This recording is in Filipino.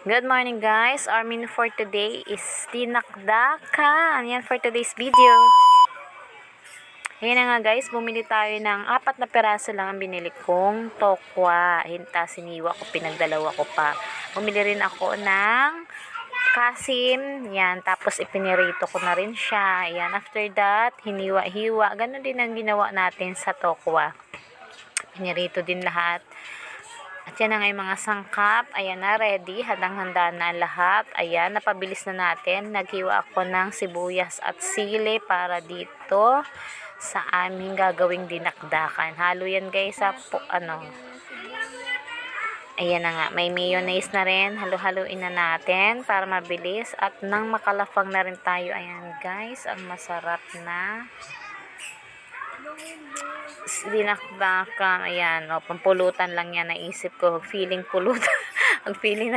Good morning guys. Our menu for today is dinakdakan. Yan for today's video. Ayan na nga guys, bumili tayo ng 4 na peraso lang ang binili kong tokwa. Hinta, siniwa ko, pinagdalawa ko pa. Bumili rin ako ng kasim. Yan, tapos ipinirito ko na rin siya. Yan, after that, hiniwa-hiwa. Ganon din ang ginawa natin sa tokwa. Pinirito din lahat. At yan na nga yung mga sangkap. Ayan na, ready. Handang-handa na lahat. Ayan, napabilis na natin. Naghiwa ako ng sibuyas at sili para dito sa aming gagawing dinakdakan. Halo yan guys sa Ayan na nga, may mayonnaise na rin. Halo-haloin na natin para mabilis. At nang makalafang na rin tayo. Ayan guys, ang masarap na dinakdakan. Ayan, pampulutan lang yan. Naisip ko, feeling pulutan. Ang feeling